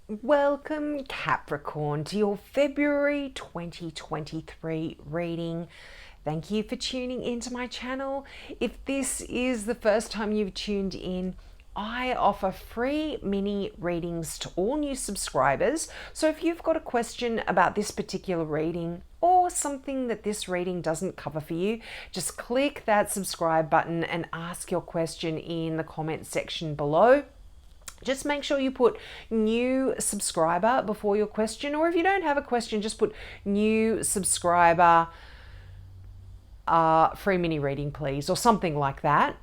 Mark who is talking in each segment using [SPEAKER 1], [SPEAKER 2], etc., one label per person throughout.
[SPEAKER 1] Welcome, Capricorn, to your February 2023 reading. Thank you for tuning into my channel. If this is the first time you've tuned in, I offer free mini readings to all new subscribers. So if you've got a question about this particular reading or something that this reading doesn't cover for you, just click that subscribe button and ask your question in the comment section below. Just make sure you put new subscriber before your question, or if you don't have a question, just put new subscriber, free mini reading, please, or something like that.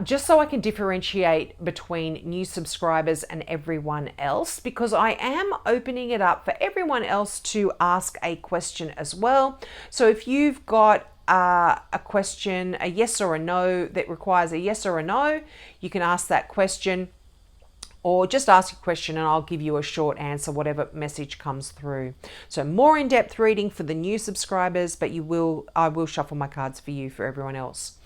[SPEAKER 1] Just so I can differentiate between new subscribers and everyone else, because I am opening it up for everyone else to ask a question as well. So if you've got a question, a yes or a no, that requires a yes or a no, you can ask that question. Or just ask a question and I'll give you a short answer, whatever message comes through. So more in-depth reading for the new subscribers, but I will shuffle my cards for you for everyone else.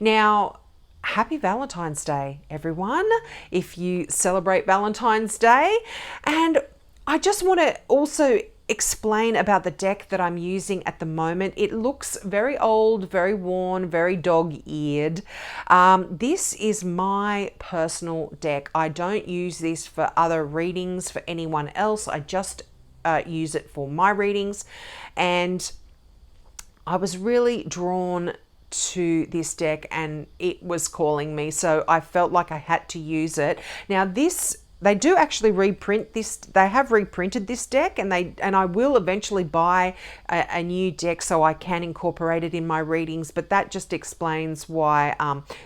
[SPEAKER 1] Now, happy Valentine's Day, everyone, if you celebrate Valentine's Day. And I just want to also explain about the deck that I'm using at the moment. It looks very old, very worn, very dog-eared. This is my personal deck. I don't use this for other readings for anyone else. I just use it for my readings. And I was really drawn to this deck and it was calling me, so I felt like I had to use it. Now they do actually reprint this. They have reprinted this deck, and I will eventually buy a new deck so I can incorporate it in my readings. But that just explains why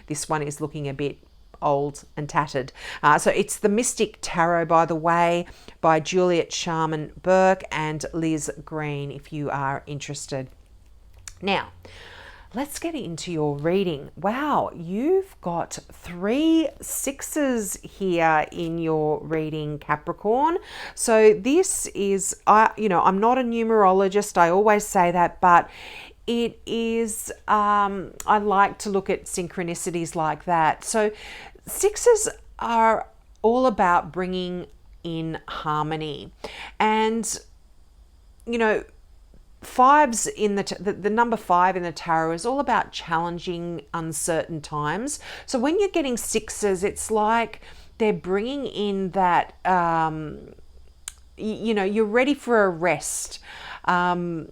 [SPEAKER 1] this one is looking a bit old and tattered. So it's the Mystic Tarot, by the way, by Juliet Sharman Burke and Liz Green, if you are interested. Now, let's get into your reading. Wow, you've got 3 6s here in your reading, Capricorn. So this is, I'm not a numerologist, I always say that, but it is, I like to look at synchronicities like that. So 6s are all about bringing in harmony. And, fives in the number 5 in the tarot is all about challenging, uncertain times. So when you're getting 6s, it's like they're bringing in that, you're ready for a rest. And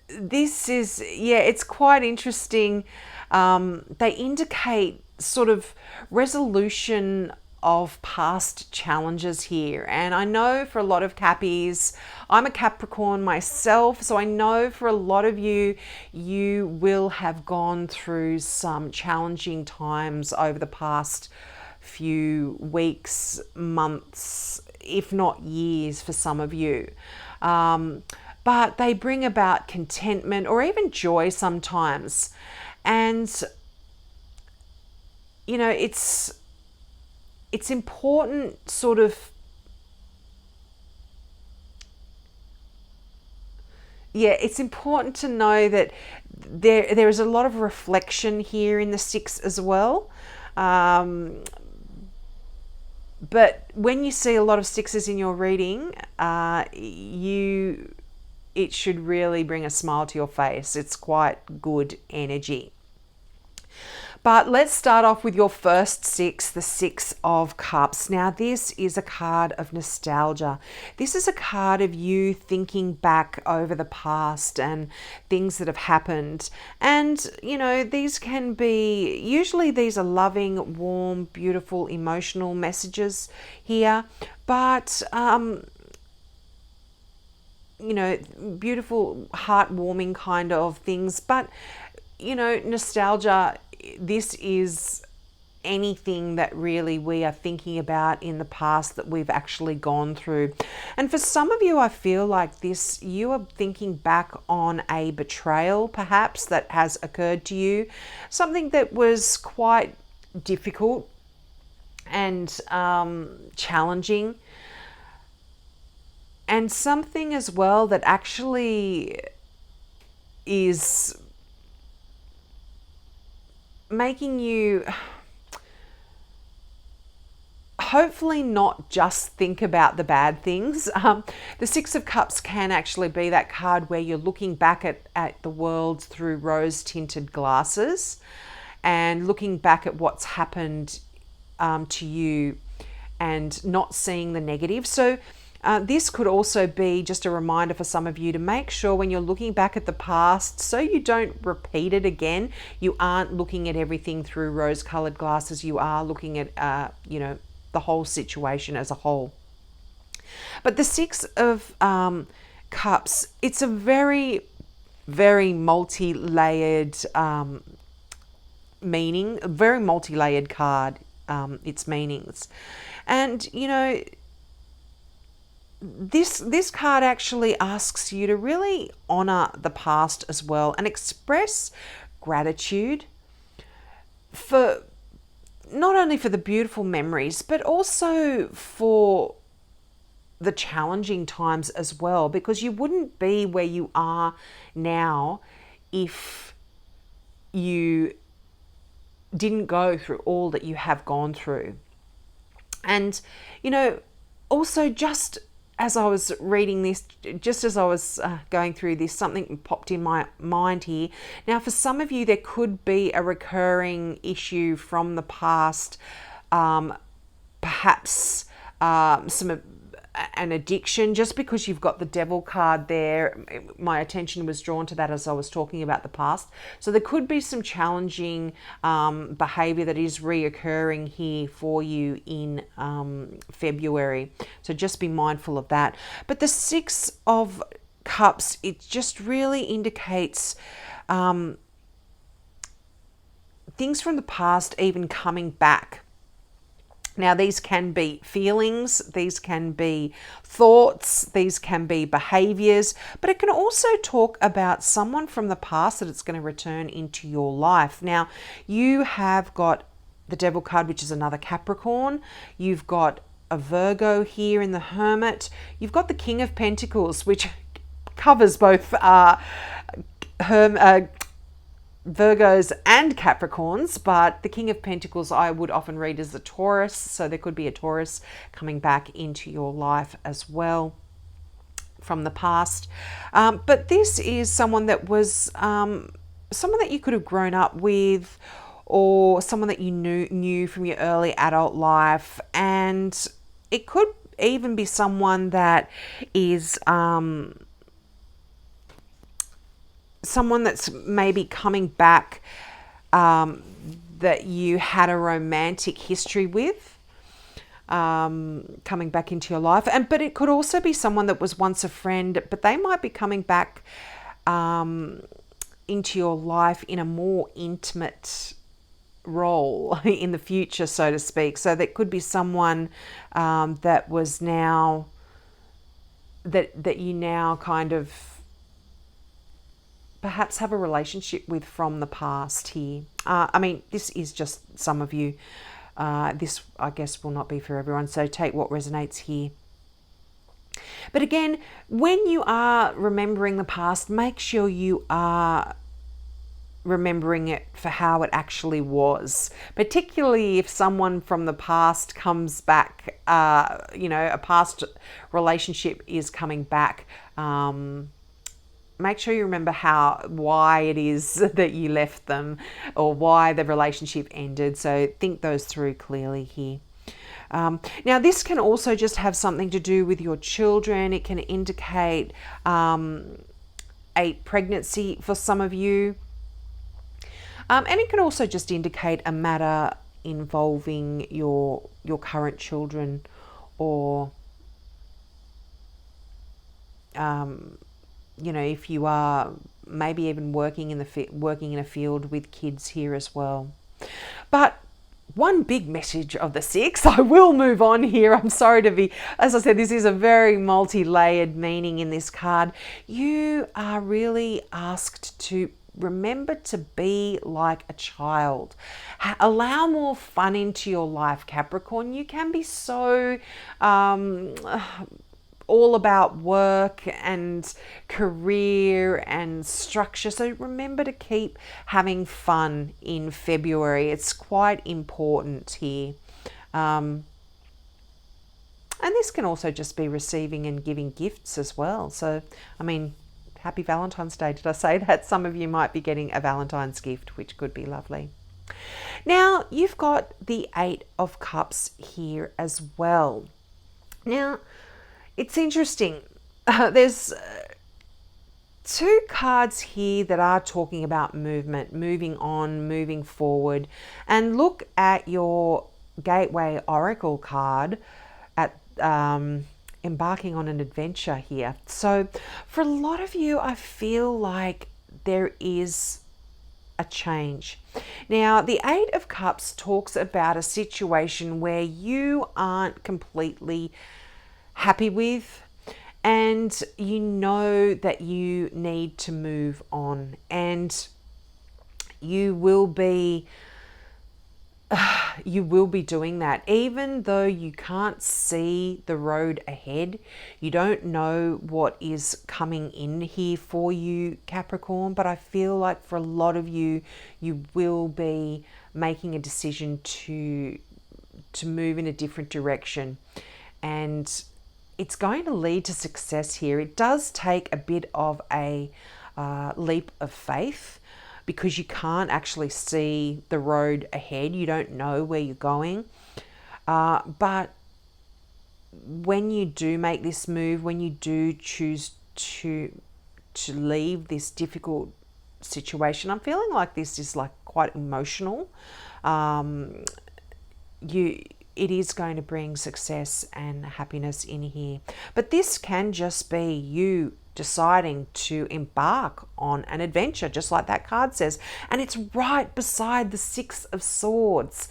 [SPEAKER 1] this is, it's quite interesting. They indicate sort of resolution of past challenges here. And I know for a lot of Cappies, I'm a Capricorn myself, so I know for a lot of you, you will have gone through some challenging times over the past few weeks, months, if not years for some of you. But they bring about contentment or even joy sometimes. And, it's important sort of, it's important to know that there is a lot of reflection here in the 6 as well. But when you see a lot of 6s in your reading, it should really bring a smile to your face. It's quite good energy. But let's start off with your first 6, the 6 of Cups. Now, this is a card of nostalgia. This is a card of you thinking back over the past and things that have happened. And, these can be, usually these are loving, warm, beautiful, emotional messages here. But, beautiful, heartwarming kind of things. But, nostalgia, this is anything that really we are thinking about in the past that we've actually gone through. And for some of you, I feel like this, you are thinking back on a betrayal perhaps that has occurred to you, something that was quite difficult and challenging, and something as well that actually is making you hopefully not just think about the bad things. The Six of Cups can actually be that card where you're looking back at the world through rose-tinted glasses and looking back at what's happened to you and not seeing the negative. So this could also be just a reminder for some of you to make sure when you're looking back at the past, so you don't repeat it again, you aren't looking at everything through rose-colored glasses. You are looking at, the whole situation as a whole. But the Six of Cups, it's a very, very multi-layered meaning, a very multi-layered card, its meanings. And, this card actually asks you to really honor the past as well and express gratitude for not only for the beautiful memories, but also for the challenging times as well, because you wouldn't be where you are now if you didn't go through all that you have gone through. And, also just as I was reading this, just as I was going through this, something popped in my mind here. Now, for some of you, there could be a recurring issue from the past, perhaps an addiction. Just because you've got the Devil card there, my attention was drawn to that as I was talking about the past. So there could be some challenging behavior that is reoccurring here for you in February. So just be mindful of that. But the Six of Cups, it just really indicates things from the past even coming back. Now, these can be feelings, these can be thoughts, these can be behaviors, but it can also talk about someone from the past that it's going to return into your life. Now, you have got the Devil card, which is another Capricorn. You've got a Virgo here in the Hermit. You've got the King of Pentacles, which covers both Virgos and Capricorns, but the King of Pentacles I would often read as a Taurus, so there could be a Taurus coming back into your life as well from the past. But this is someone that was someone that you could have grown up with, or someone that you knew from your early adult life, and it could even be someone that is someone that's maybe coming back that you had a romantic history with, coming back into your life. But it could also be someone that was once a friend, but they might be coming back into your life in a more intimate role in the future, so to speak. So that could be someone that was now that you now kind of perhaps have a relationship with from the past here. This is just some of you. This, I guess, will not be for everyone, so take what resonates here. But again, when you are remembering the past, make sure you are remembering it for how it actually was, particularly if someone from the past comes back, a past relationship is coming back. Make sure you remember why it is that you left them, or why the relationship ended. So think those through clearly here. Now, this can also just have something to do with your children. It can indicate a pregnancy for some of you. And it can also just indicate a matter involving your current children, or if you are maybe even working in a field with kids here as well. But one big message of the Six, I will move on here. I'm sorry to be, as I said, this is a very multi-layered meaning in this card. You are really asked to remember to be like a child. Allow more fun into your life, Capricorn. You can be so all about work and career and structure. So remember to keep having fun in February. It's quite important here. And this can also just be receiving and giving gifts as well. So, I mean, happy Valentine's Day. Did I say that? Some of you might be getting a Valentine's gift, which could be lovely. Now, you've got the Eight of Cups here as well. Now, it's interesting. There's two cards here that are talking about movement, moving on, moving forward. And look at your Gateway Oracle card at embarking on an adventure here. So for a lot of you, I feel like there is a change. Now, the Eight of Cups talks about a situation where you aren't completely happy with, and you know that you need to move on, and you will be doing that. Even though you can't see the road ahead, you don't know what is coming in here for you, Capricorn, but I feel like for a lot of you, you will be making a decision to move in a different direction, and it's going to lead to success here. It does take a bit of a leap of faith, because you can't actually see the road ahead. You don't know where you're going. But when you do make this move, when you do choose to leave this difficult situation, I'm feeling like this is like quite emotional. It is going to bring success and happiness in here. But this can just be you deciding to embark on an adventure, just like that card says. And it's right beside the Six of Swords.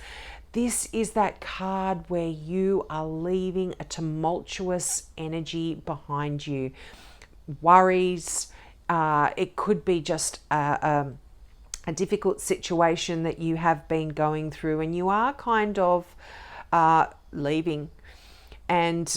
[SPEAKER 1] This is that card where you are leaving a tumultuous energy behind you. Worries, it could be just a difficult situation that you have been going through, and you are kind of leaving. And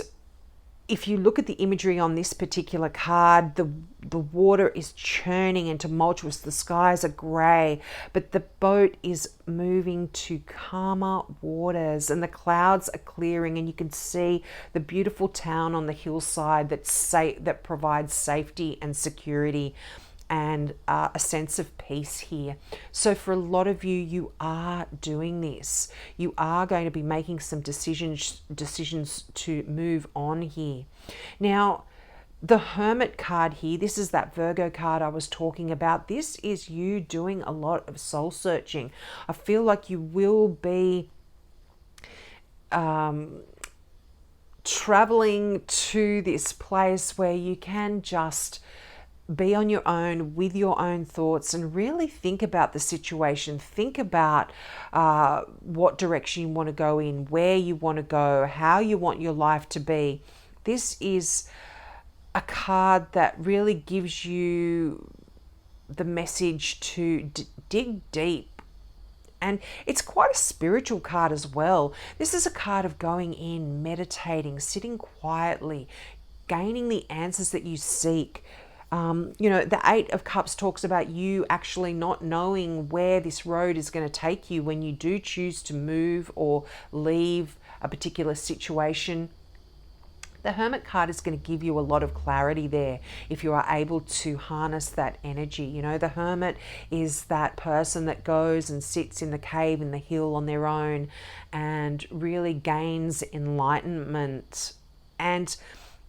[SPEAKER 1] if you look at the imagery on this particular card, the water is churning and tumultuous. The skies are grey, but the boat is moving to calmer waters, and the clouds are clearing, and you can see the beautiful town on the hillside that provides safety and security and a sense of peace here. So for a lot of you, you are doing this. You are going to be making some decisions to move on here. Now, the Hermit card here, this is that Virgo card I was talking about. This is you doing a lot of soul searching. I feel like you will be traveling to this place where you can just be on your own with your own thoughts and really think about the situation. Think about what direction you want to go in, where you want to go, how you want your life to be. This is a card that really gives you the message to dig deep. And it's quite a spiritual card as well. This is a card of going in, meditating, sitting quietly, gaining the answers that you seek. The Eight of Cups talks about you actually not knowing where this road is going to take you when you do choose to move or leave a particular situation. The Hermit card is going to give you a lot of clarity there if you are able to harness that energy. The Hermit is that person that goes and sits in the cave in the hill on their own and really gains enlightenment. And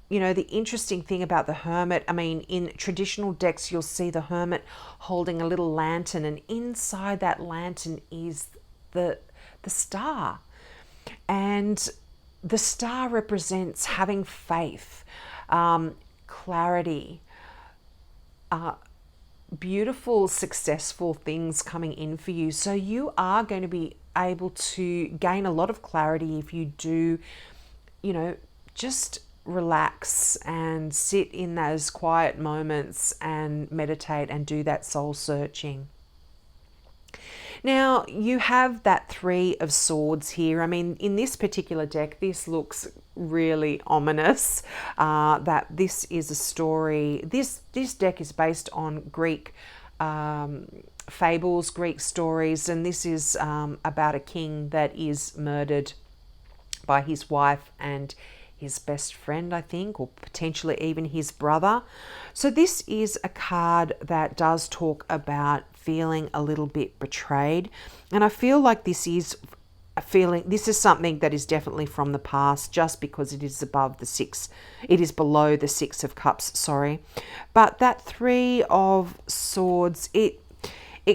[SPEAKER 1] the interesting thing about the Hermit, in traditional decks, you'll see the Hermit holding a little lantern, and inside that lantern is the star. And the star represents having faith, clarity, beautiful, successful things coming in for you. So you are going to be able to gain a lot of clarity if you do, just relax and sit in those quiet moments and meditate and do that soul searching. Now, you have that Three of Swords here. In this particular deck, this looks really ominous, that this is a story. This deck is based on Greek fables, Greek stories, and this is about a king that is murdered by his wife and his best friend, I think, or potentially even his brother. So this is a card that does talk about feeling a little bit betrayed. And I feel like this is a feeling, this is something that is definitely from the past, just because it is above the six, it is below the Six of Cups, sorry. But that Three of Swords, it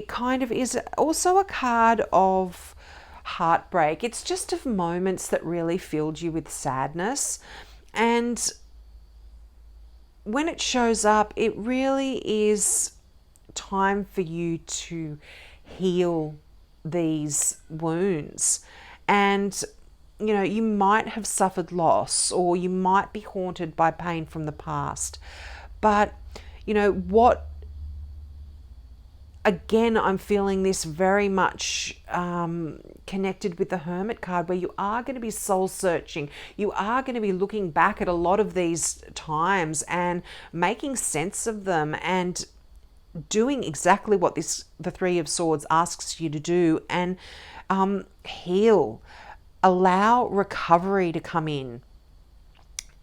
[SPEAKER 1] kind of is also a card of heartbreak. It's just of moments that really filled you with sadness. And when it shows up, it really is time for you to heal these wounds. And you might have suffered loss, or you might be haunted by pain from the past. But what, again, I'm feeling this very much connected with the Hermit card, where you are going to be soul searching. You are going to be looking back at a lot of these times and making sense of them, and doing exactly what the Three of Swords asks you to do, and heal. Allow recovery to come in.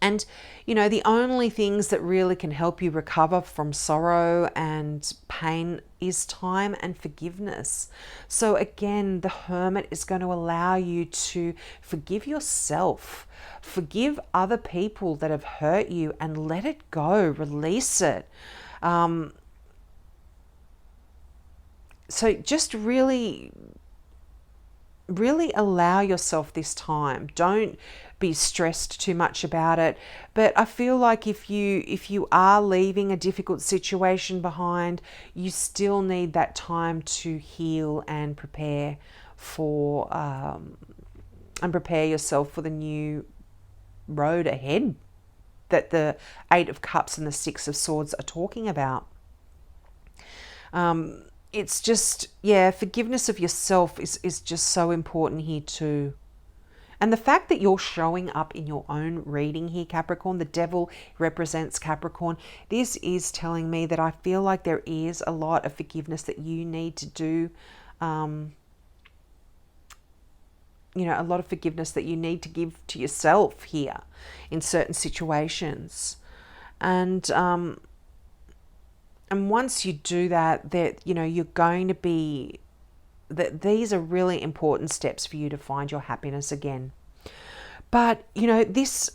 [SPEAKER 1] And, the only things that really can help you recover from sorrow and pain is time and forgiveness. So again, the Hermit is going to allow you to forgive yourself, forgive other people that have hurt you, and let it go, release it. So just really allow yourself this time. Don't be stressed too much about it. But I feel like if you are leaving a difficult situation behind, you still need that time to heal and prepare yourself for the new road ahead that the Eight of Cups and the Six of Swords are talking about. It's just, forgiveness of yourself is just so important here too. And the fact that you're showing up in your own reading here, Capricorn, the Devil represents Capricorn. This is telling me that I feel like there is a lot of forgiveness that you need to do. A lot of forgiveness that you need to give to yourself here in certain situations. And once you do that, you're going to be, that these are really important steps for you to find your happiness again. But, this,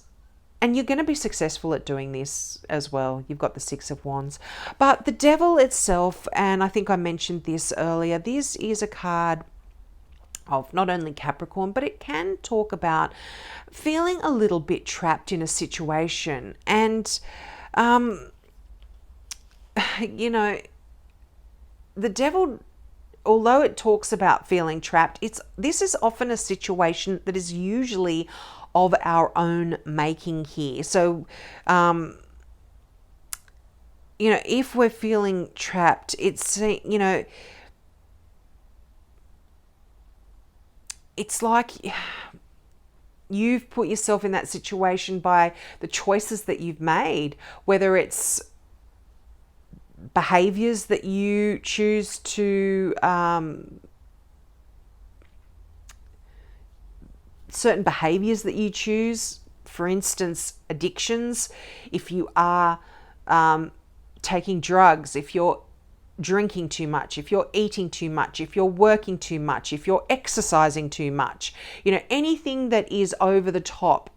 [SPEAKER 1] and you're going to be successful at doing this as well. You've got the Six of Wands. But the Devil itself, and I think I mentioned this earlier, this is a card of not only Capricorn, but it can talk about feeling a little bit trapped in a situation. And, the Devil, although it talks about feeling trapped, this is often a situation that is usually of our own making here. So, if we're feeling trapped, it's, it's like you've put yourself in that situation by the choices that you've made, whether it's behaviors that you choose to, certain behaviors that you choose, for instance, addictions. If you are taking drugs, if you're drinking too much, if you're eating too much, if you're working too much, if you're exercising too much, anything that is over the top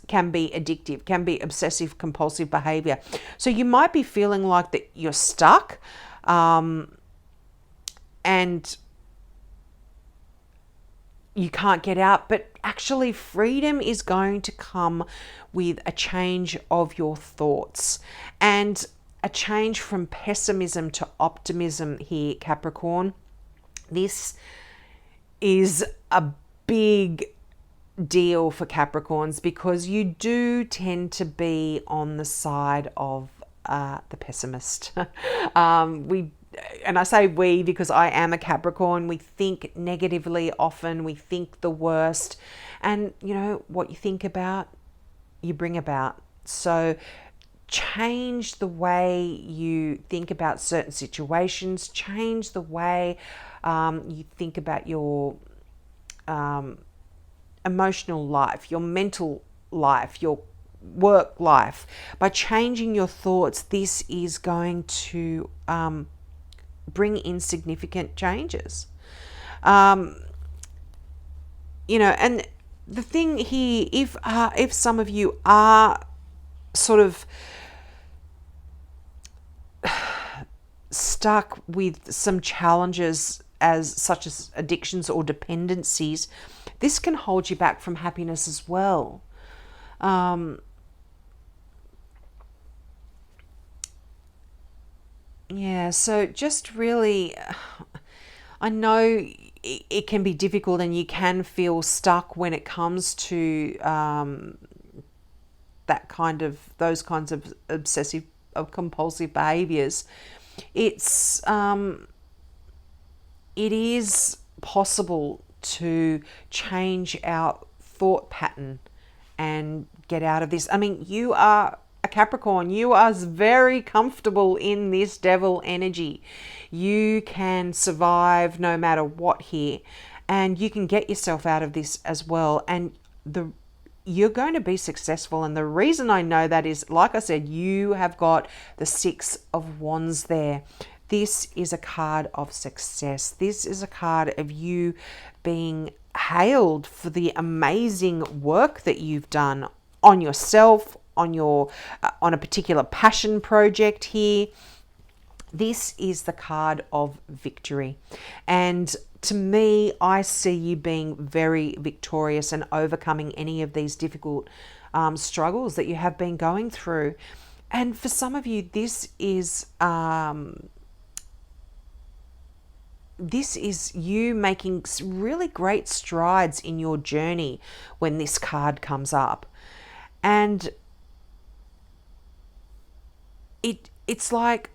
[SPEAKER 1] can be addictive, can be obsessive compulsive behavior. So you might be feeling like that you're stuck, and you can't get out, but actually freedom is going to come with a change of your thoughts, and a change from pessimism to optimism here, Capricorn. This is a big deal for Capricorns, because you do tend to be on the side of the pessimist. And I say we because I am a Capricorn. We think negatively often. We think the worst. And what you think about, you bring about. So change the way you think about certain situations. Change the way you think about your emotional life, your mental life, your work life, by changing your thoughts, this is going to bring in significant changes. And the thing here, if some of you are sort of stuck with some challenges such as addictions or dependencies, this can hold you back from happiness as well. So just really, I know it can be difficult and you can feel stuck when it comes to those kinds of obsessive compulsive behaviors. It is possible to change our thought pattern and get out of this. I mean, you are a Capricorn. You are very comfortable in this devil energy. You can survive no matter what here, and you can get yourself out of this as well. And you're going to be successful. And the reason I know that is, like I said, you have got the Six of Wands there. This is a card of success. This is a card of you being hailed for the amazing work that you've done on yourself, on a particular passion project here. This is the card of victory. And to me, I see you being very victorious and overcoming any of these difficult struggles that you have been going through. And for some of you, this is you making really great strides in your journey when this card comes up. And it's like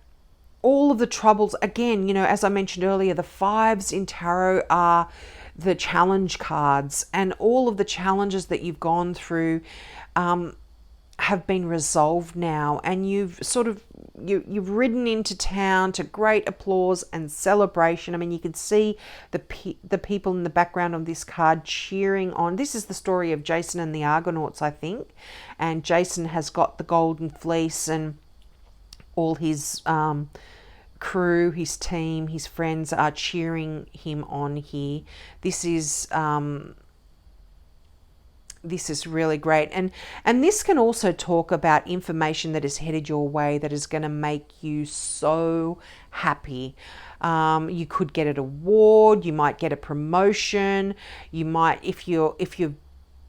[SPEAKER 1] all of the troubles, again, as I mentioned earlier, the fives in tarot are the challenge cards, and all of the challenges that you've gone through have been resolved now, and you've ridden into town to great applause and celebration. I mean, you can see the people in the background of this card cheering on. This is the story of Jason and the Argonauts, I think, and Jason has got the golden fleece, and all his crew, his team, his friends are cheering him on here. This is really great. And this can also talk about information that is headed your way that is going to make you so happy. You could get an award, you might get a promotion, you might, if you've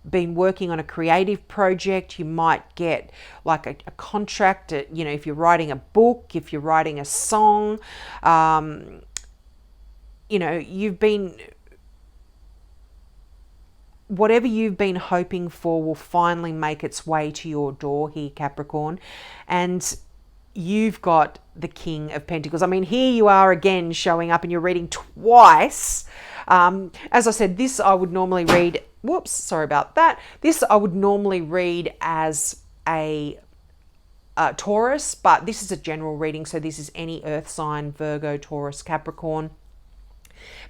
[SPEAKER 1] been working on a creative project, you might get like a contract, if you're writing a book, if you're writing a song, whatever you've been hoping for will finally make its way to your door here, Capricorn. And you've got the King of Pentacles. I mean, here you are again showing up and you're reading twice. As I said, this I would normally read, sorry about that. This I would normally read as a Taurus, but this is a general reading. So this is any earth sign, Virgo, Taurus, Capricorn.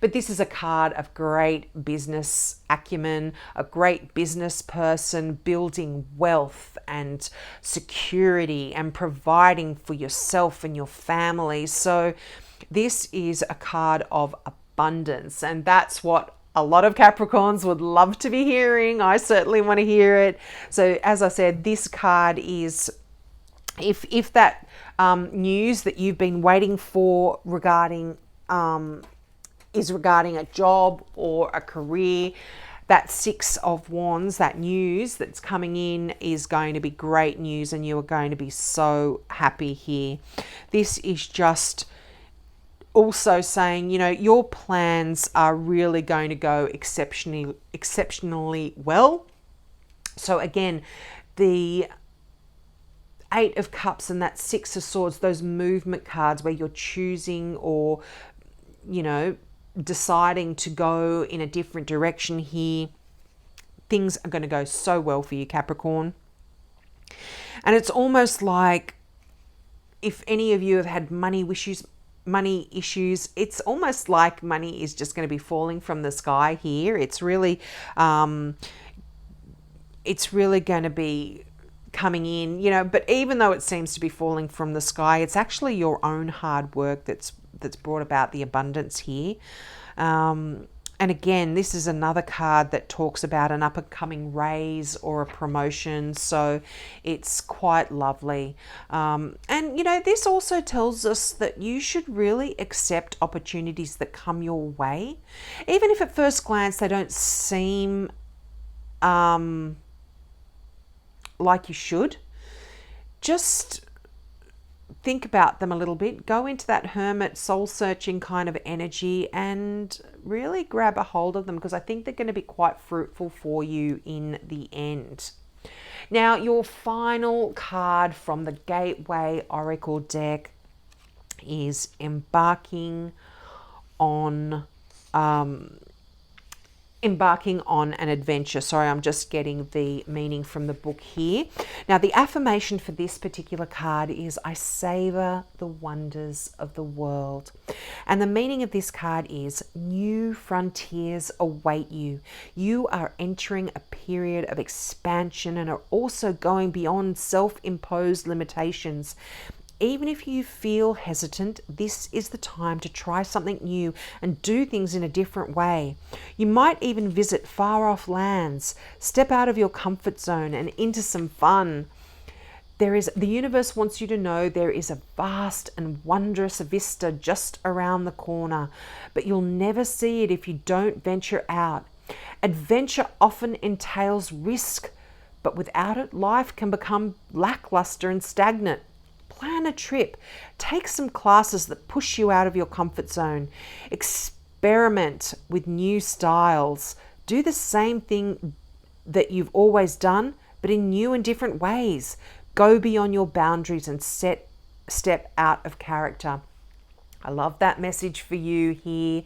[SPEAKER 1] But this is a card of great business acumen, a great business person building wealth and security and providing for yourself and your family. So this is a card of abundance, and that's what a lot of Capricorns would love to be hearing. I certainly want to hear it. So as I said, this card is, if that news that you've been waiting for regarding a job or a career, that Six of Wands, that news that's coming in is going to be great news, and you are going to be so happy here. This is just also saying, your plans are really going to go exceptionally well. So again, the Eight of Cups and that Six of Swords, those movement cards where you're choosing or, deciding to go in a different direction here, things are going to go so well for you, Capricorn. And it's almost like, if any of you have had money issues, it's almost like money is just going to be falling from the sky here. It's really going to be coming in, you know, but even though it seems to be falling from the sky, it's actually your own hard work that's brought about the abundance here. And again, this is another card that talks about an up-and-coming raise or a promotion. So it's quite lovely. And, you know, this also tells us that you should really accept opportunities that come your way. Even if at first glance they don't seem like you should. Just think about them a little bit. Go into that hermit, soul-searching kind of energy and really grab a hold of them, because I think they're going to be quite fruitful for you in the end. Now, your final card from the Gateway Oracle deck is embarking on an adventure. Sorry, I'm just getting the meaning from the book here. Now, the affirmation for this particular card is, I savor the wonders of the world. And the meaning of this card is, new frontiers await you. You are entering a period of expansion and are also going beyond self-imposed limitations. Even if you feel hesitant, this is the time to try something new and do things in a different way. You might even visit far-off lands, step out of your comfort zone and into some fun. The universe wants you to know there is a vast and wondrous vista just around the corner, but you'll never see it if you don't venture out. Adventure often entails risk, but without it, life can become lackluster and stagnant. Plan a trip. Take some classes that push you out of your comfort zone. Experiment with new styles. Do the same thing that you've always done, but in new and different ways. Go beyond your boundaries and step out of character. I love that message for you here.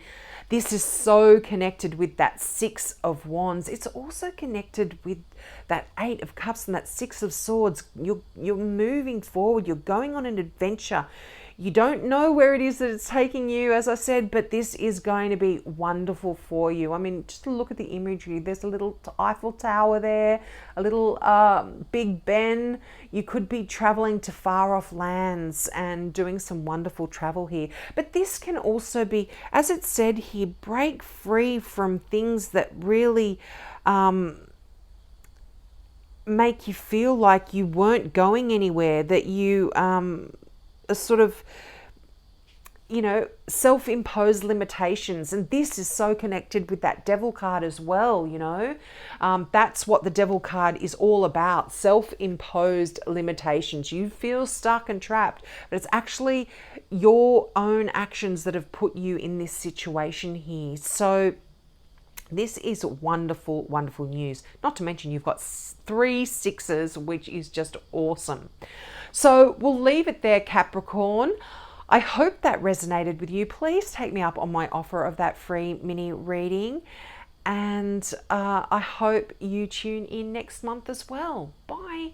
[SPEAKER 1] This is so connected with that Six of Wands. It's also connected with that Eight of Cups and that Six of Swords. You're moving forward. You're going on an adventure. You don't know where it is that it's taking you, as I said, but this is going to be wonderful for you. I mean, just look at the imagery. There's a little Eiffel Tower there, a little Big Ben. You could be traveling to far off lands and doing some wonderful travel here. But this can also be, as it said here, break free from things that really make you feel like you weren't going anywhere, that you sort of, you know, self-imposed limitations. And this is so connected with that Devil card as well, you know. That's what the Devil card is all about, self-imposed limitations. You feel stuck and trapped, but it's actually your own actions that have put you in this situation here. So this is wonderful, wonderful news. Not to mention you've got 3 sixes, which is just awesome. So we'll leave it there, Capricorn. I hope that resonated with you. Please take me up on my offer of that free mini reading. And I hope you tune in next month as well. Bye.